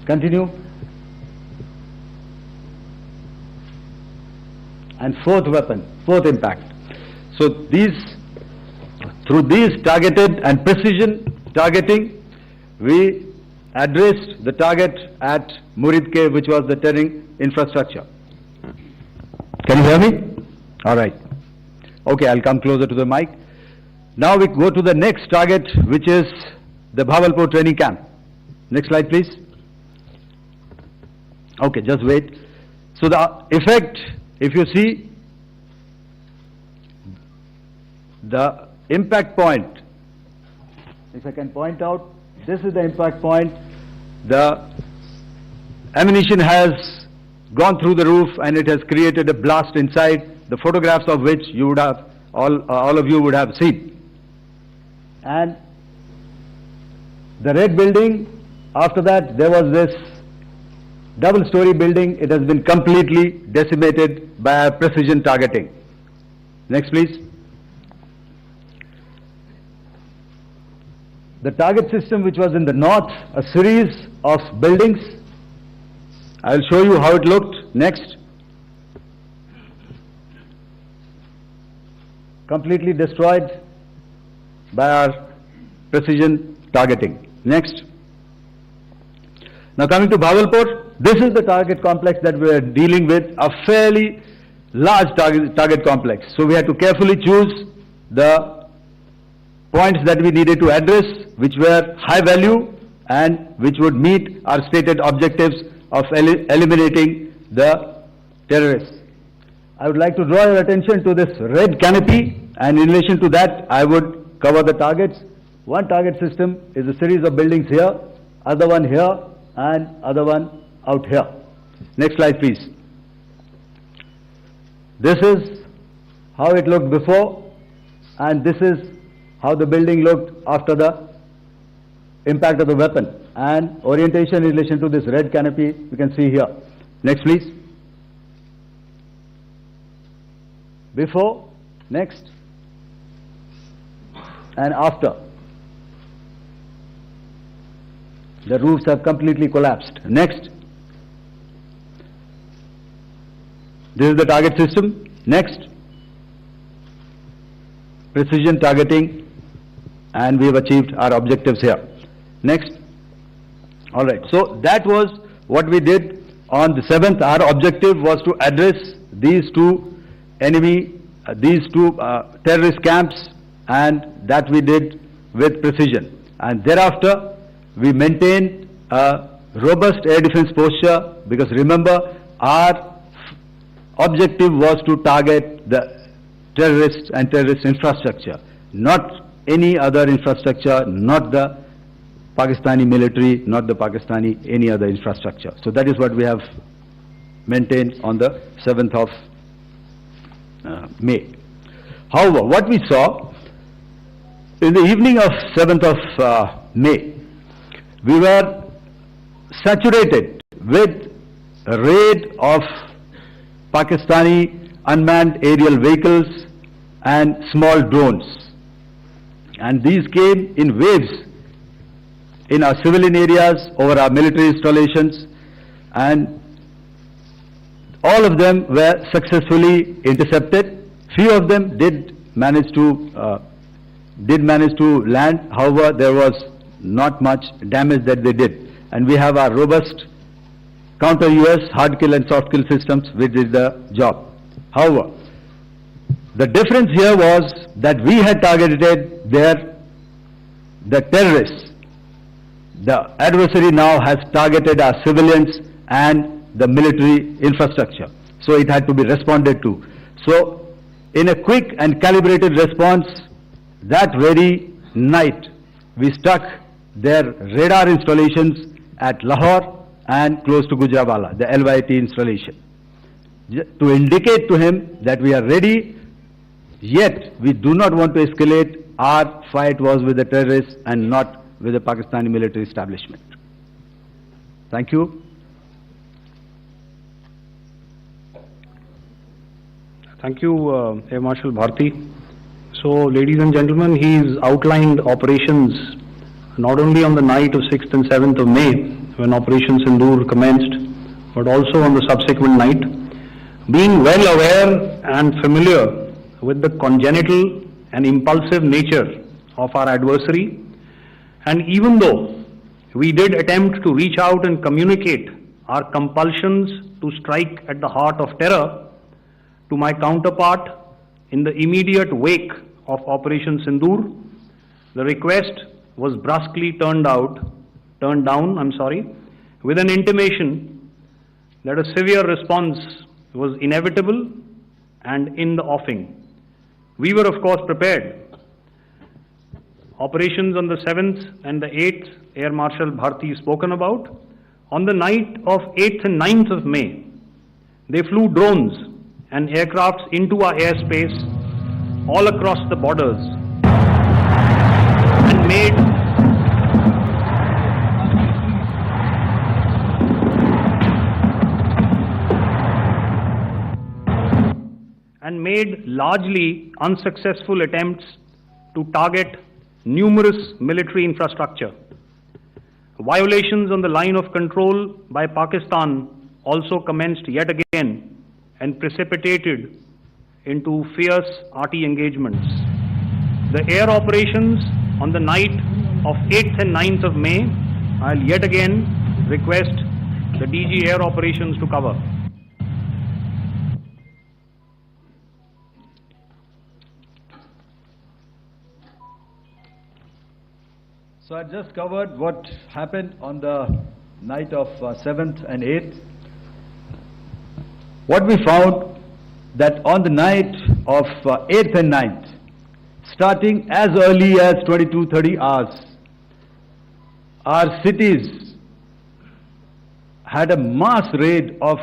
Continue. And fourth weapon, fourth impact. So through these targeted and precision targeting, we addressed the target at Muridke, which was the terrain infrastructure. Can you hear me? All right. Okay, I'll come closer to the mic. Now we go to the next target, which is the Bhavalpur training camp. Next slide, please. Okay, just wait. So the effect, if you see, the impact point, if I can point out, this is the impact point. The ammunition has gone through the roof and it has created a blast inside, the photographs of which you would have, all of you would have seen. And the red building, after that there was this double-story building. It has been completely decimated by precision targeting. Next, please. The target system, which was in the north, a series of buildings. I will show you how it looked. Next. Completely destroyed by our precision targeting. Next. Now coming to Bhavalpur, this is the target complex that we are dealing with, a fairly large target complex. So we had to carefully choose the points that we needed to address, which were high value and which would meet our stated objectives of eliminating the terrorists. I would like to draw your attention to this red canopy, and in relation to that I would cover the targets. One target system is a series of buildings here, other one here and other one out here. Next slide, please. This is how it looked before, and this is how the building looked after the impact of the weapon, and orientation in relation to this red canopy you can see here. Next, please. Before, next, and after. The roofs have completely collapsed. Next. This is the target system. Next. Precision targeting, and we have achieved our objectives here. Next. All right. So that was what we did on the 7th. Our objective was to address these two terrorist camps, and that we did with precision. And thereafter, we maintained a robust air defense posture, because remember, our objective was to target the terrorists and terrorist infrastructure, not any other infrastructure, not the Pakistani military, not the Pakistani any other infrastructure. So that is what we have maintained on the 7th of May. However, what we saw in the evening of 7th of May, we were saturated with a raid of Pakistani unmanned aerial vehicles and small drones, and these came in waves in our civilian areas, over our military installations, and all of them were successfully intercepted. Few of them did manage to land. However, there was not much damage that they did, and we have our robust counter-US hard kill and soft kill systems which did the job. However, the difference here was that we had targeted the terrorists. The adversary now has targeted our civilians and the military infrastructure, so it had to be responded to. So in a quick and calibrated response, that very night we struck their radar installations at Lahore and close to Gujranwala, the LYT installation, to indicate to him that we are ready, yet we do not want to escalate. Our fight was with the terrorists and not with the Pakistani military establishment. Thank you. Thank you, Air Marshal Bharti. So, ladies and gentlemen, he's outlined operations not only on the night of 6th and 7th of May, when Operation Sindoor commenced, but also on the subsequent night. Being well aware and familiar with the congenital and impulsive nature of our adversary, and even though we did attempt to reach out and communicate our compulsions to strike at the heart of terror to my counterpart in the immediate wake of Operation Sindoor, the request was brusquely turned down, with an intimation that a severe response was inevitable and in the offing. We were of course prepared. Operations on the 7th and the 8th, Air Marshal Bharti spoken about. On the night of 8th and 9th of May, they flew drones and aircrafts into our airspace all across the borders and made largely unsuccessful attempts to target numerous military infrastructure. Violations on the line of control by Pakistan also commenced yet again and precipitated into fierce arty engagements. The air operations on the night of 8th and 9th of May, I'll yet again request the DG Air Operations to cover. So I just covered what happened on the night of 7th and 8th. What we found that on the night of 8th and 9th, starting as early as 22:30 hours, our cities had a mass raid of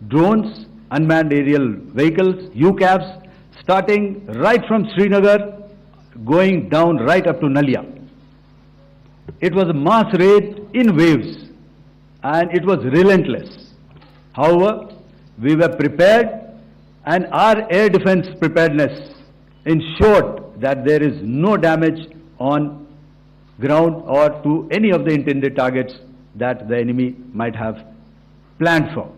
drones, unmanned aerial vehicles, UCAVs, starting right from Srinagar, going down right up to Nalia. It was a mass raid in waves and it was relentless. However, we were prepared and our air defense preparedness ensured that there is no damage on ground or to any of the intended targets that the enemy might have planned for.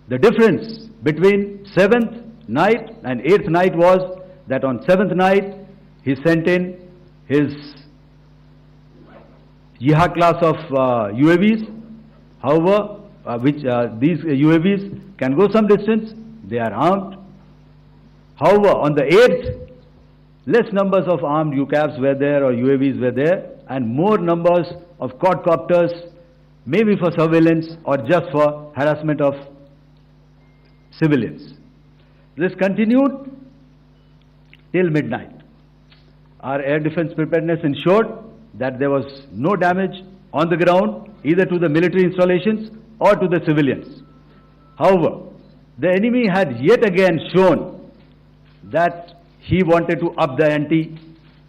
The difference between 7th night and 8th night was that on 7th night he sent in his Jihad class of UAVs, however, these UAVs can go some distance, they are armed. However, on the 8th, less numbers of armed UCAVs were there or UAVs were there, and more numbers of quadcopters, maybe for surveillance or just for harassment of civilians. This continued till midnight. Our air defense preparedness ensured that there was no damage on the ground, either to the military installations or to the civilians. However, the enemy had yet again shown that he wanted to up the ante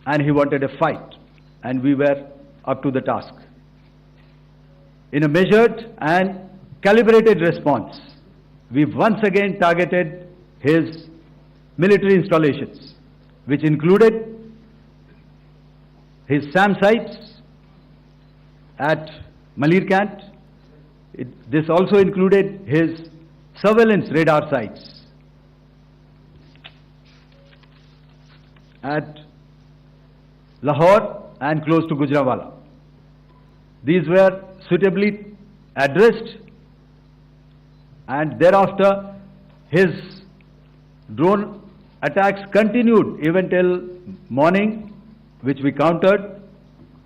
and he wanted a fight, and we were up to the task. In a measured and calibrated response, we once again targeted his military installations, which included his SAM sites at Malirkant. This also included his surveillance radar sites at Lahore and close to Gujranwala. These were suitably addressed, and thereafter his drone attacks continued even till morning, which we countered,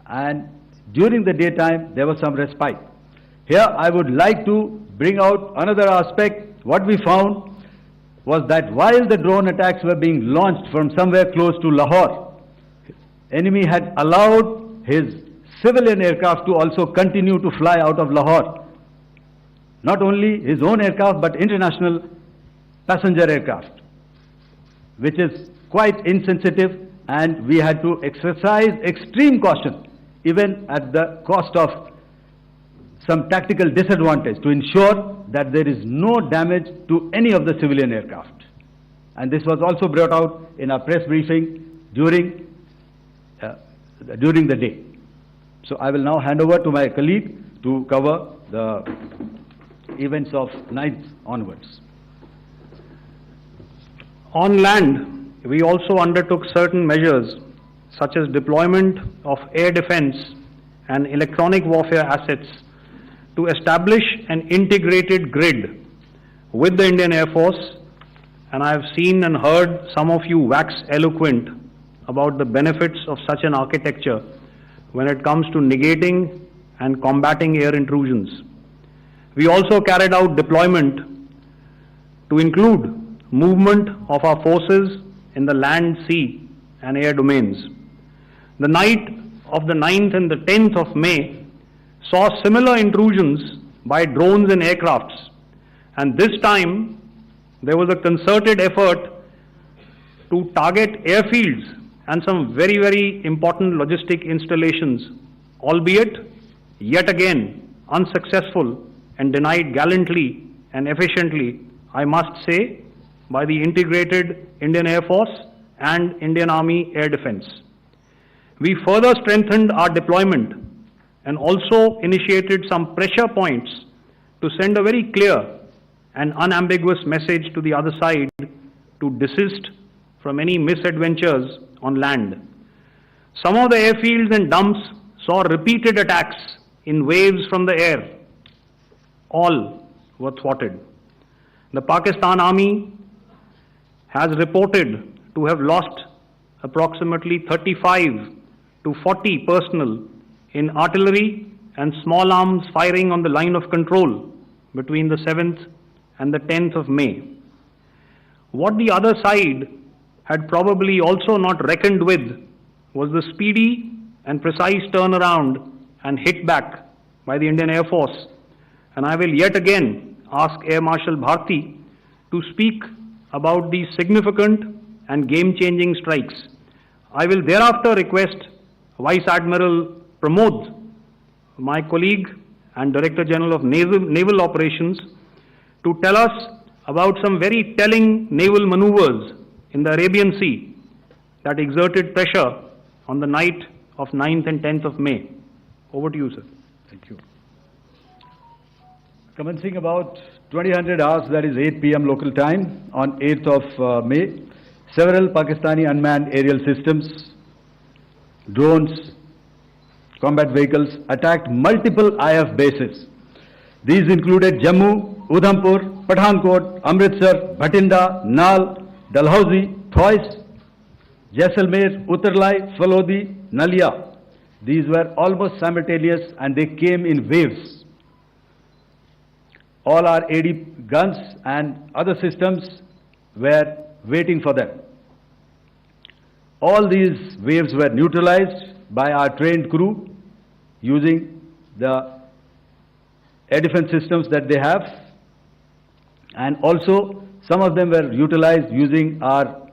and during the daytime there was some respite. Here I would like to bring out another aspect. What we found was that while the drone attacks were being launched from somewhere close to Lahore, enemy had allowed his civilian aircraft to also continue to fly out of Lahore. Not only his own aircraft but international passenger aircraft, which is quite insensitive, and we had to exercise extreme caution even at the cost of some tactical disadvantage to ensure that there is no damage to any of the civilian aircraft. And this was also brought out in our press briefing during the day. So I will now hand over to my colleague to cover the events of 9th onwards. On land, we also undertook certain measures such as deployment of air defense and electronic warfare assets to establish an integrated grid with the Indian Air Force, and I have seen and heard some of you wax eloquent about the benefits of such an architecture when it comes to negating and combating air intrusions. We also carried out deployment to include movement of our forces in the land, sea and air domains. The night of the 9th and the 10th of May saw similar intrusions by drones and aircrafts, and this time there was a concerted effort to target airfields and some very, very important logistic installations, albeit yet again unsuccessful and denied gallantly and efficiently, I must say, by the integrated Indian Air Force and Indian Army Air Defense. We further strengthened our deployment and also initiated some pressure points to send a very clear and unambiguous message to the other side to desist from any misadventures on land. Some of the airfields and dumps saw repeated attacks in waves from the air. All were thwarted. The Pakistan Army has reported to have lost approximately 35 to 40 personnel in artillery and small arms firing on the line of control between the 7th and the 10th of May. What the other side had probably also not reckoned with was the speedy and precise turnaround and hit back by the Indian Air Force. And I will yet again ask Air Marshal Bharti to speak about these significant and game-changing strikes. I will thereafter request Vice Admiral Pramod, my colleague and Director General of Naval Operations, to tell us about some very telling naval maneuvers in the Arabian Sea that exerted pressure on the night of 9th and 10th of May. Over to you, sir. Thank you. Commencing about 2000 hours, that is 8 p.m. local time, on 8th of May, several Pakistani unmanned aerial systems, drones, combat vehicles attacked multiple IF bases. These included Jammu, Udhampur, Pathankot, Amritsar, Bhatinda, Nal, Dalhousie, Thois, Jaisalmer, Uttarlai, Falodi, Nalia. These were almost simultaneous and they came in waves. All our AD guns and other systems were waiting for them. All these waves were neutralized by our trained crew using the air defense systems that they have, and also some of them were utilized using our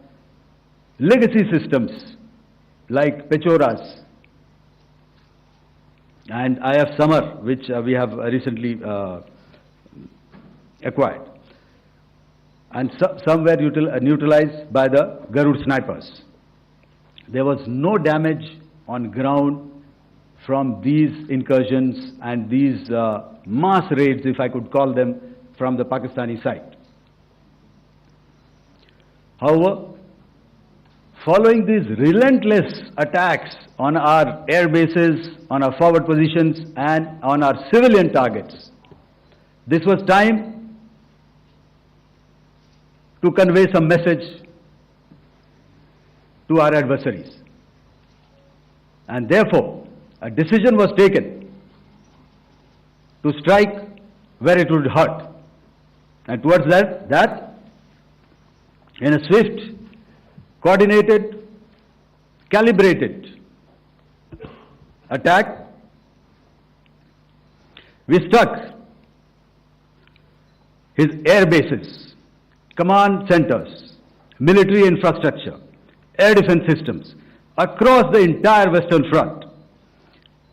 legacy systems like Pechoras and IF Summer, which we have recently acquired. And some were neutralized by the Garud snipers. There was no damage on ground from these incursions and these mass raids, if I could call them, from the Pakistani side. However, following these relentless attacks on our air bases, on our forward positions and on our civilian targets, this was time to convey some message to our adversaries. And therefore, a decision was taken to strike where it would hurt. And towards that, in a swift, coordinated, calibrated attack, we struck his air bases, command centers, military infrastructure, air defense systems across the entire Western Front.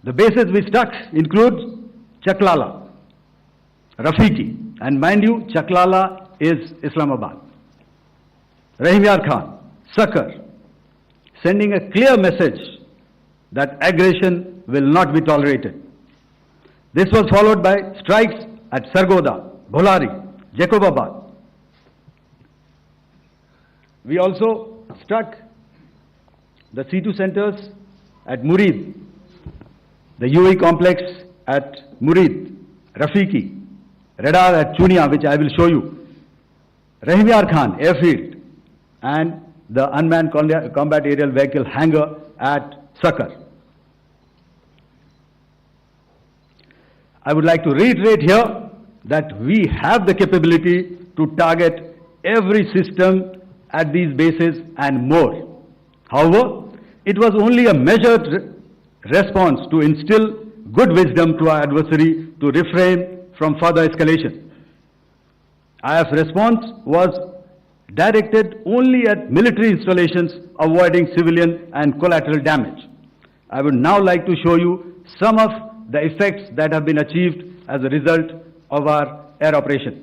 The bases we struck include Chaklala, Rafiki, and mind you, Chaklala is Islamabad. Rahim Khan, Sakar, sending a clear message that aggression will not be tolerated. This was followed by strikes at Sargoda, Bholari, Jacobabad. We also struck the C2 centers at Murid, the UAE complex at Murid, Rafiki, radar at Chunia, which I will show you, Rahim Khan airfield, and the unmanned combat aerial vehicle hangar at Sakar. I would like to reiterate here that we have the capability to target every system at these bases and more. However, it was only a measured response to instill good wisdom to our adversary to refrain from further escalation. IF response was directed only at military installations, avoiding civilian and collateral damage. I would now like to show you some of the effects that have been achieved as a result of our air operation.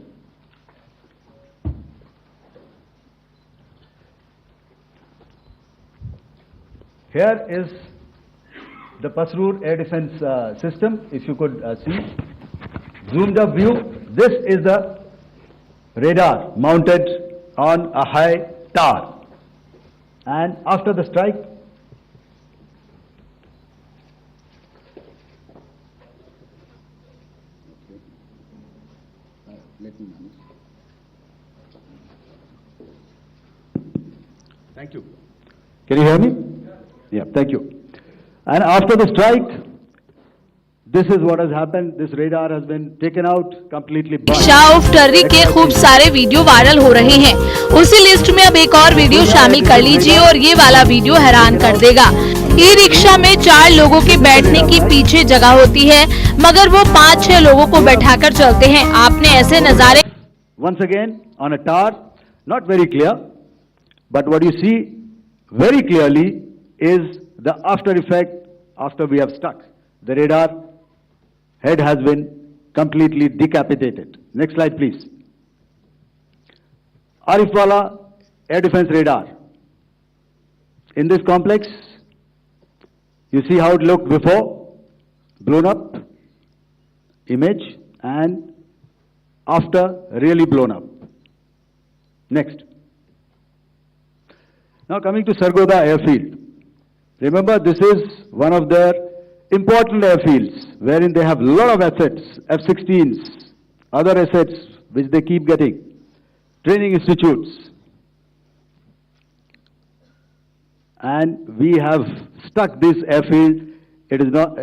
Here is the Pasrur air defense system, if you could see. Zoomed up view, this is the radar mounted on a high tower. And after the strike, thank you. Can you hear me? Yeah, thank you. And after the strike, this is what has happened. This radar has been taken out, completely burned. Shah of टर्री के खूब सारे video viral हो रहे हैं। उसी list में अब एक और वीडियो शामिल कर लीजिए और ये वाला वीडियो हैरान कर देगा। ई रिक्शा में 4 लोगों के बैठने की पीछे जगह होती है, मगर वो 5-6 लोगों को बैठाकर चलते हैं। आपने ऐसे नजारे Once again on a tower, not very clear, but what you see very clearly is the after effect after we have stuck. The radar head has been completely decapitated. Next slide, please. Arifwala air defense radar. In this complex, you see how it looked before, blown up image, and after really blown up. Next. Now coming to Sargoda airfield. Remember, this is one of their important airfields wherein they have a lot of assets, F-16s, other assets which they keep getting, training institutes. And we have stuck this airfield. It is not,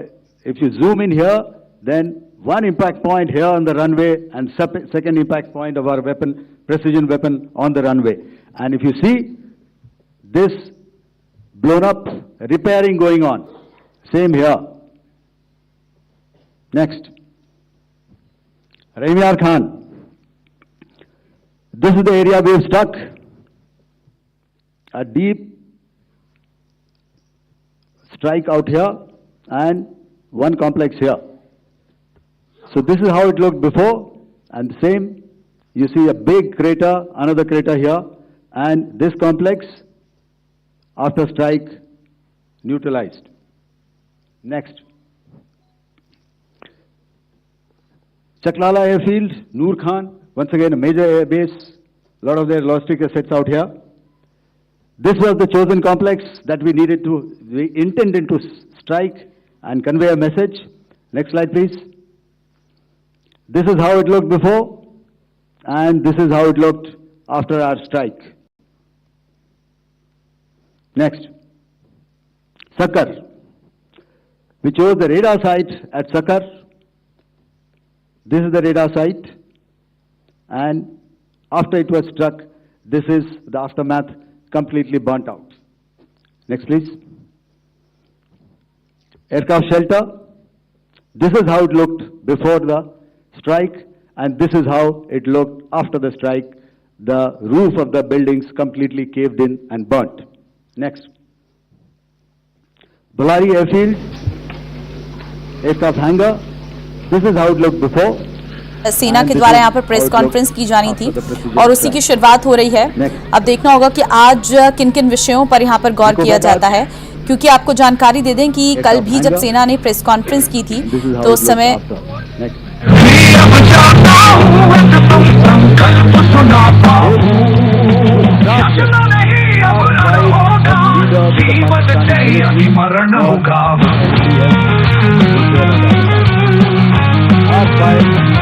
if you zoom in here, then one impact point here on the runway and second impact point of our weapon, precision weapon on the runway. And if you see this blown up, repairing going on. Same here. Next. Rahim Khan. This is the area we have struck. A deep strike out here and one complex here. So this is how it looked before, and same, you see a big crater, another crater here, and this complex after strike neutralized. Next. Chaklala airfield, Noor Khan, once again a major air base, a lot of their logistic assets out here. This was the chosen complex that we intended to strike and convey a message. Next slide, please. This is how it looked before, and this is how it looked after our strike. Next. Sakar. We chose the radar site at Sakar. This is the radar site, and after it was struck, this is the aftermath, completely burnt out. Next, please. Aircraft shelter. This is how it looked before the strike, and this is how it looked after the strike. The roof of the buildings completely caved in and burnt. Next. Bholari airfield, aircraft hangar. This is how it looked before, सेना के द्वारा यहाँ पर press conference की जानी थी और उसी की शुरुआत हो रही है। अब देखना होगा कि आज किन किन विषयों पर यहाँ पर गौर किया जाता है, क्योंकि आपको जानकारी दे दें कि कल भी जब सेना ने प्रेस कॉन्फ्रेंस की थी तो उस समय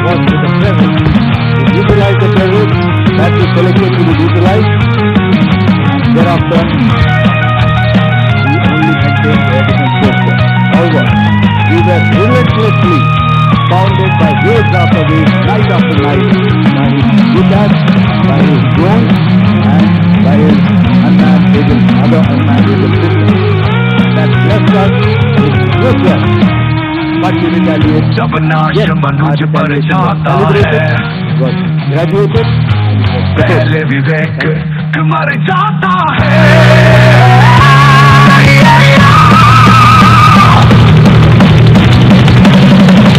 was with the terrorists. To utilize the terrorists that we selected to be utilized. Thereafter, we only maintained the defense posture. However, we were relentlessly pounded by waves after waves, night after night, by his guitars, by his drones, and by his unmanned agents, other unmanned agent systems. That left us with no choice but to retaliate. Yes, our retaliation was graduated. पहले विवेक मर जाता है।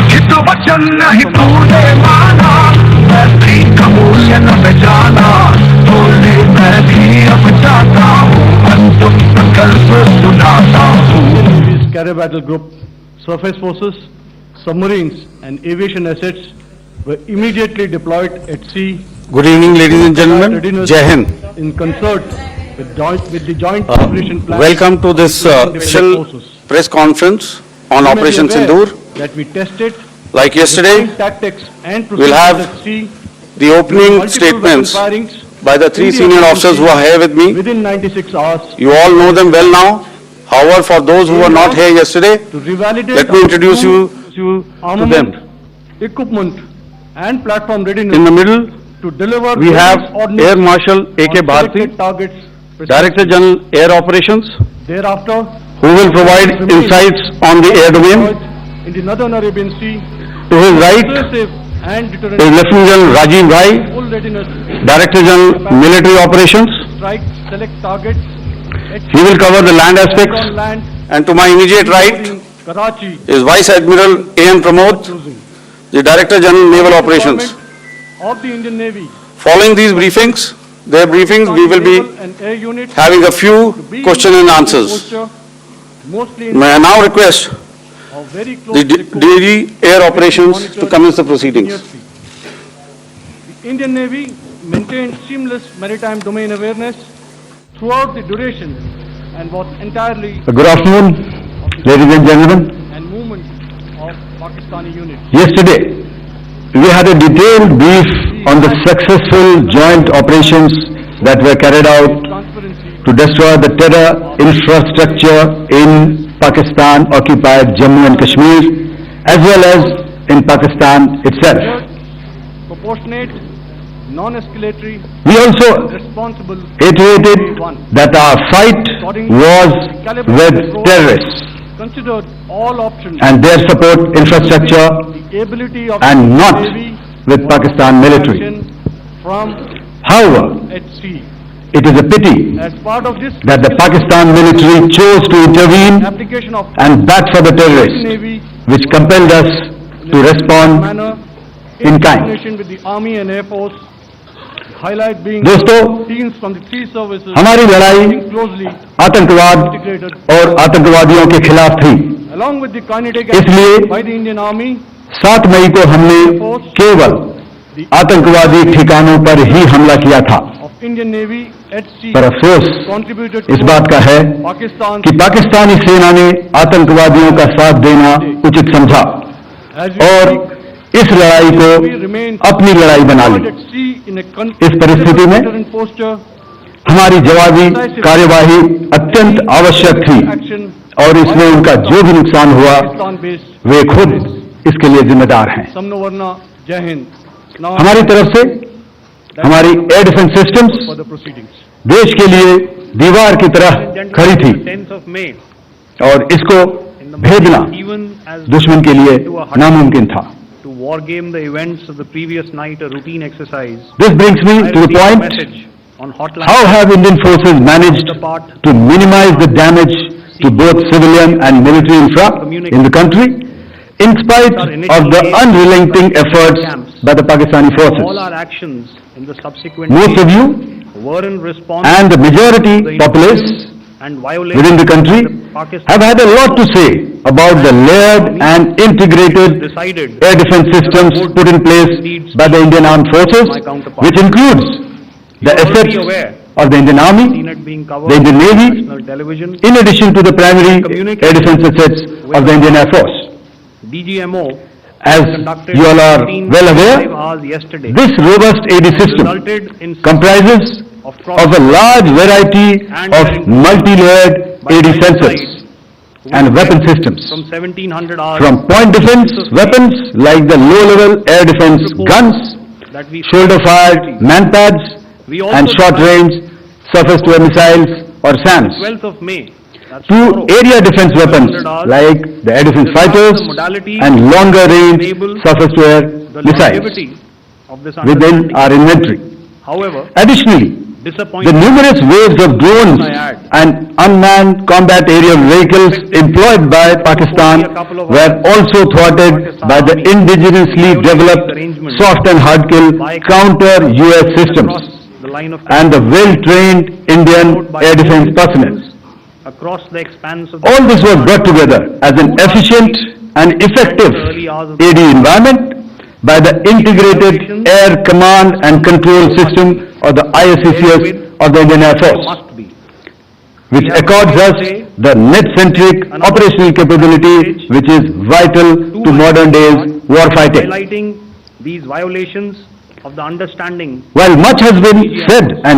कि तो वचन नहीं तूने माना, मैं भी कबूल न जाना, बोले मैं भी अब जाता हूँ, अंतिम संकल्प सुनाता हूँ। Carrier battle group, surface forces, submarines and aviation assets were immediately deployed at sea. Good evening, ladies and gentlemen. Jai Hind. In concert with the joint operation plan. Welcome to this official press conference on Operation Sindoor. That we tested. Like yesterday, tactics and we'll have the opening statements by the three senior officers who are here with me. Within 96 hours. You all know them well now. However, for those who were not here yesterday, let me introduce you to them. Equipment and platform readiness. In the middle, to deliver we have Air Marshal A.K. Bharti, Director General Air Operations, thereafter, who will provide insights on the air domain. In the Northern Arabian Sea, to his right is Lieutenant General Rajiv Ghai, Director General Military Operations. Strike, select targets. He will cover the land aspects. And to my immediate right is Vice Admiral A.N. Pramod, the Director General Naval Operations. Of the Indian Navy. Following these briefings, we will be having a few question and answers. May I now request the DG Air Operations to commence the proceedings. The Indian Navy maintained seamless maritime domain awareness throughout the duration and was entirely Good afternoon, ladies and gentlemen. and movement of Pakistani units. Yesterday, we had a detailed brief on the successful joint operations that were carried out to destroy the terror infrastructure in Pakistan-occupied Jammu and Kashmir, as well as in Pakistan itself. Proportionate, non-escalatory, We also responsible iterated that our fight was with terrorists considered all options and their support infrastructure the ability of and not Navy with Pakistan military. from However, at sea. it is a pity As part of this that the Pakistan military chose to intervene application of and bat for the terrorists, Navy which compelled us to respond manner in in kind. coordination with the Army and Air Force, highlight being दोस्तों, teams from the three services हमारी लड़ाई working closely आतंकवाद integrated और आतंकवादियों के खिलाफ थी। along with the kinetic इसलिए action by the Indian Army 7 मई को हमने केवल आतंकवादी ठिकानों पर ही हमला किया था। of Indian Navy at sea पर अफसोस contributed इस बात का है Pakistan कि पाकिस्तानी सेना ने आतंकवादियों का साथ देना उचित समझा और इस लड़ाई को अपनी लड़ाई बना ली। at sea in a इस परिस्थिति में posture हमारी जवाबी कार्यवाही अत्यंत आवश्यक थी और इसमें उनका जो भी नुकसान हुआ वे खुद इसके लिए जिम्मेदार हैं। Samnavarna Jai Hind. Now हमारी तरफ से हमारी air defence systems for the proceedings. देश के लिए दीवार की तरह खड़ी थी 10th of May, और इसको भेदना even as दुश्मन के लिए नामुमकिन था। to war game the events of the previous night, a routine exercise. This brings me I to the received a point: message on hotline. how have Indian forces managed to minimize the damage to both civilian and military infra in the country? in spite of the unrelenting efforts by the Pakistani All forces. our actions in the subsequent Most of days you were in response and the majority to the populace incursions and violations within the country by Pakistan have had a lot to say about the layered and integrated decided air defense systems put in place by the Indian Armed Forces, which includes the assets of the Indian Army, seen it being covered the Indian on Navy, national television. in addition to the primary air defense assets of the Indian Air Force. DGMO As conducted you all are 15 well aware, hours yesterday this robust AD system resulted in comprises of a large variety of multi-layered AD sensors and weapon systems, from 1700 hours from point defense weapons like the low-level air defense guns, that we shoulder-fired man-pads, We also and short-range surface-to-air missiles or SAMs, 12th of May, that's to tomorrow, area defense weapons like the air defense fighters and longer-range surface-to-air the missiles longevity of this within understanding. our inventory. However, Additionally, the disappointing numerous waves of drones and unmanned combat aerial vehicles employed by Pakistan were also thwarted by the indigenously developed soft and hard kill counter-US systems the line of and the well-trained Indian air defense personnel. across the expanse of the All this was brought together as an efficient and effective AD environment by the Integrated Air Command and Control System or the ISCCS of the Indian Air Force, which accords us the net-centric operational capability which is vital to modern days warfighting. highlighting these violations of the understanding While much has been said and